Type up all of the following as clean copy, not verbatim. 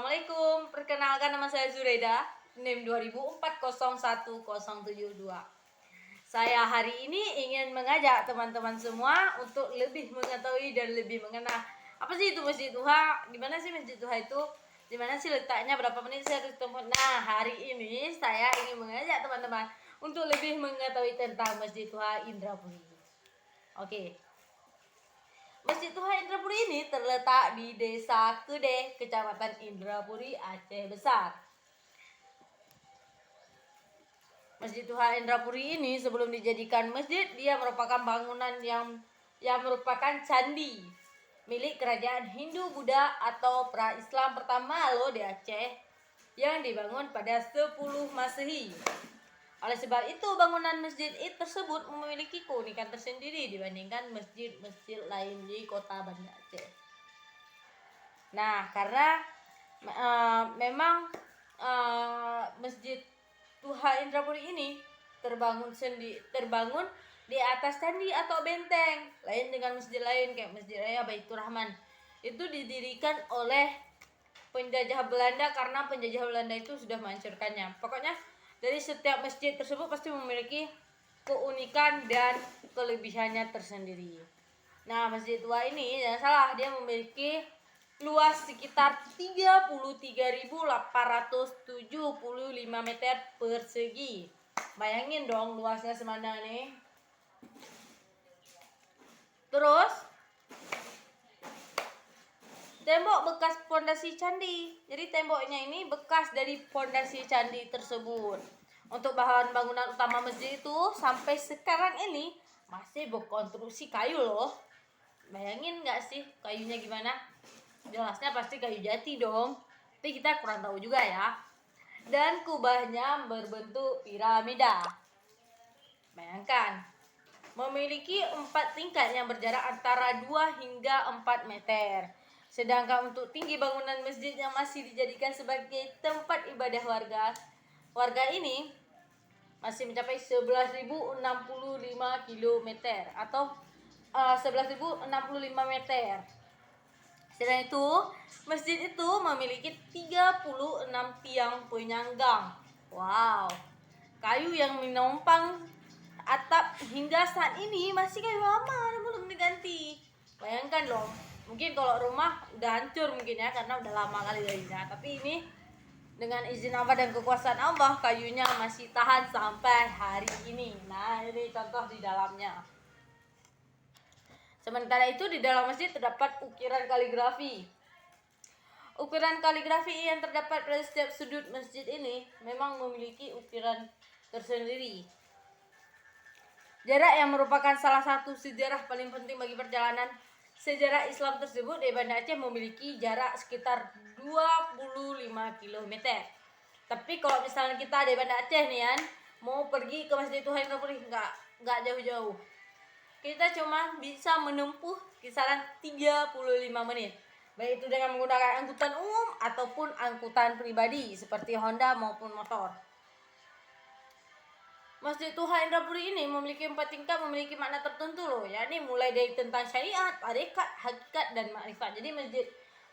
Assalamualaikum, perkenalkan nama saya Zureda, NIM 2004010772. Saya hari ini ingin mengajak teman-teman semua untuk lebih mengetahui dan lebih mengenal apa sih itu Masjid Duha, di mana sih Masjid Duha itu, di mana sih letaknya, berapa menit saya harus tempuh. Nah, hari ini saya ingin mengajak teman-teman untuk lebih mengetahui tentang Masjid Duha Indrapuri. Oke. Masjid Duha Indrapuri ini terletak di Desa Kede, Kecamatan Indrapuri, Aceh Besar. Masjid Duha Indrapuri ini sebelum dijadikan masjid, dia merupakan bangunan yang merupakan candi milik kerajaan Hindu Buddha atau pra-Islam pertama loh di Aceh, yang dibangun pada 10 Masehi. Oleh sebab itu, bangunan masjid tersebut memiliki keunikan tersendiri dibandingkan masjid-masjid lain di kota Banda Aceh. Nah, karena memang Masjid Duha Indrapuri ini terbangun di atas candi atau benteng, lain dengan masjid lain kayak Masjid Raya Baitur Rahman. Itu didirikan oleh penjajah Belanda karena penjajah Belanda itu sudah menghancurkannya. Pokoknya dari setiap masjid tersebut pasti memiliki keunikan dan kelebihannya tersendiri. Nah, Masjid Tua ini jangan salah, dia memiliki luas sekitar 33.875 meter persegi. Bayangin dong luasnya semana nih. Terus tembok bekas pondasi candi. Jadi temboknya ini bekas dari pondasi candi tersebut. Untuk bahan bangunan utama masjid itu sampai sekarang ini masih berkonstruksi kayu loh. Bayangin nggak sih kayunya gimana? Jelasnya pasti kayu jati dong. Tapi kita kurang tahu juga ya. Dan kubahnya berbentuk piramida. Bayangkan, memiliki 4 tingkat yang berjarak antara 2 hingga 4 meter. Sedangkan untuk tinggi bangunan masjid yang masih dijadikan sebagai tempat ibadah warga ini masih mencapai 11.065 km atau 11.065 meter. Selain itu, masjid itu memiliki 36 tiang penyanggang. Wow, kayu yang menopang atap hingga saat ini masih kayu lama dan belum diganti. Bayangkan loh, mungkin kalau rumah udah hancur mungkin ya karena udah lama kali jadinya. Tapi ini dengan izin Allah dan kekuasaan Allah, kayunya masih tahan sampai hari ini. Nah, ini contoh di dalamnya. Sementara itu di dalam masjid terdapat ukiran kaligrafi. Ukiran kaligrafi yang terdapat pada setiap sudut masjid ini memang memiliki ukiran tersendiri. Jarak yang merupakan salah satu sejarah paling penting bagi perjalanan sejarah Islam tersebut di Banda Aceh memiliki jarak sekitar 25 km. Tapi kalau misalnya kita di Banda Aceh nih kan, mau pergi ke Masjid Duha Indrapuri nggak jauh-jauh. Kita cuma bisa menempuh kisaran 35 menit. Baik itu dengan menggunakan angkutan umum ataupun angkutan pribadi seperti Honda maupun motor. Masjid Duha Indrapuri ini memiliki 4 tingkat, memiliki makna tertentu loh, yakni mulai dari tentang syariat, tarekat, hakikat, dan makrifat. Jadi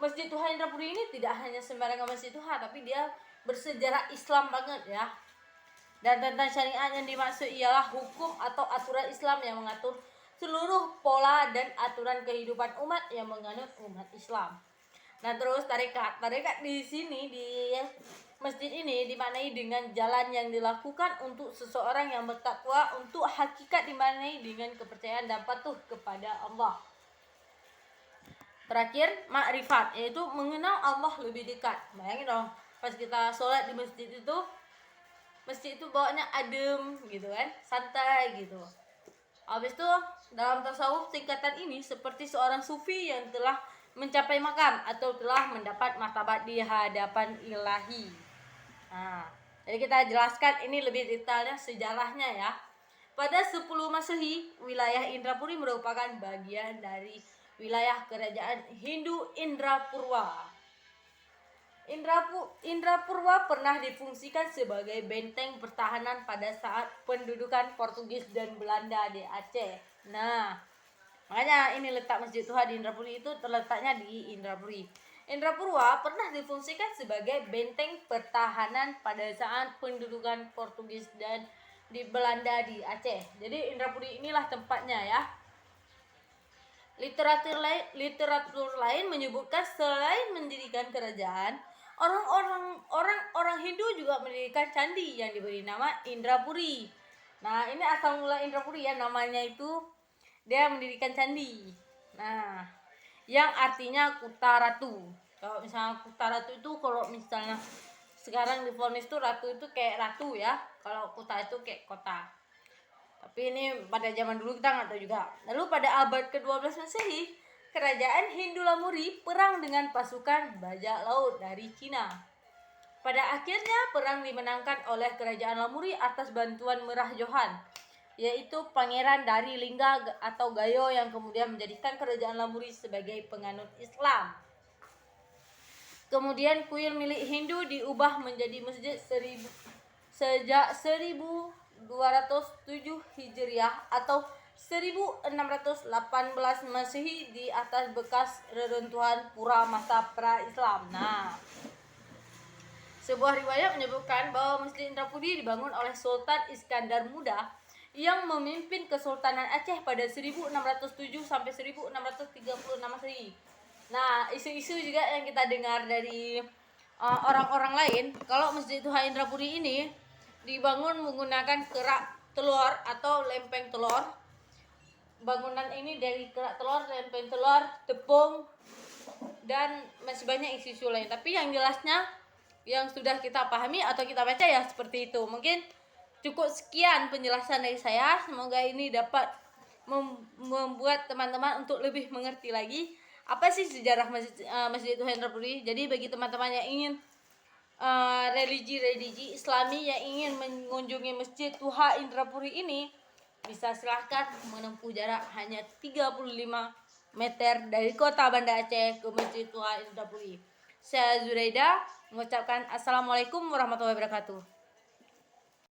Masjid Duha Indrapuri ini tidak hanya sembarangan Masjid Duha, tapi dia bersejarah Islam banget ya. Dan tentang syariat yang dimaksud ialah hukum atau aturan Islam yang mengatur seluruh pola dan aturan kehidupan umat yang menganut umat Islam. Nah, terus tarekat di sini di masjid ini dimaknai dengan jalan yang dilakukan untuk seseorang yang bertakwa, untuk hakikat dimaknai dengan kepercayaan dan patuh kepada Allah. Terakhir, makrifat, yaitu mengenal Allah lebih dekat. Bayangin dong, pas kita sholat di masjid itu bawaannya adem gitu kan, santai gitu. Habis itu dalam tasawuf tingkatan ini seperti seorang sufi yang telah mencapai makam atau telah mendapat martabat di hadapan ilahi. Nah, jadi kita jelaskan ini lebih detailnya sejarahnya ya. Pada 10 Masehi, wilayah Indrapuri merupakan bagian dari wilayah kerajaan Hindu Indrapurwa. Indrapurwa pernah difungsikan sebagai benteng pertahanan pada saat pendudukan Portugis dan Belanda di Aceh. Nah, makanya ini letak Masjid Duha di Indrapuri itu terletaknya di Indrapuri. Indrapura pernah difungsikan sebagai benteng pertahanan pada saat pendudukan Portugis dan di Belanda di Aceh. Jadi Indrapuri inilah tempatnya ya. Literatur lain menyebutkan selain mendirikan kerajaan, orang Hindu juga mendirikan candi yang diberi nama Indrapuri. Nah, ini asal mula Indrapuri ya, namanya itu dia mendirikan candi. Nah, yang artinya Kuta Ratu. Kalau misalnya Kuta Ratu itu kalau misalnya sekarang divonis tuh ratu itu kayak ratu ya. Kalau Kuta itu kayak kota. Tapi ini pada zaman dulu kita nggak tahu juga. Lalu pada abad ke-12 Masehi, kerajaan Hindu Lamuri perang dengan pasukan bajak laut dari Cina. Pada akhirnya perang dimenangkan oleh kerajaan Lamuri atas bantuan Merah Johan, yaitu pangeran dari Lingga atau Gayo yang kemudian menjadikan kerajaan Lamuri sebagai penganut Islam. Kemudian kuil milik Hindu diubah menjadi masjid sejak 1207 Hijriah atau 1618 Masehi di atas bekas reruntuhan pura masa pra-Islam. Nah, sebuah riwayat menyebutkan bahwa Masjid Indrapuri dibangun oleh Sultan Iskandar Muda yang memimpin Kesultanan Aceh pada 1607 sampai 1636 Masehi. Nah, isu-isu juga yang kita dengar dari orang-orang lain, kalau Masjid Tuhan Indrapuri ini dibangun menggunakan kerak telur atau lempeng telur. Bangunan ini dari kerak telur, lempeng telur, tepung, dan masih banyak isu-isu lain. Tapi yang jelasnya yang sudah kita pahami atau kita baca ya seperti itu. Mungkin cukup sekian penjelasan dari saya. Semoga ini dapat membuat teman-teman untuk lebih mengerti lagi apa sih sejarah Masjid Tuhan Indrapuri. Jadi bagi teman-teman yang ingin religi Islami yang ingin mengunjungi Masjid Tuha Indrapuri ini, bisa silahkan menempuh jarak hanya 35 meter dari kota Banda Aceh ke Masjid Tuha Indrapuri. Saya Zuraida mengucapkan Assalamualaikum warahmatullahi wabarakatuh.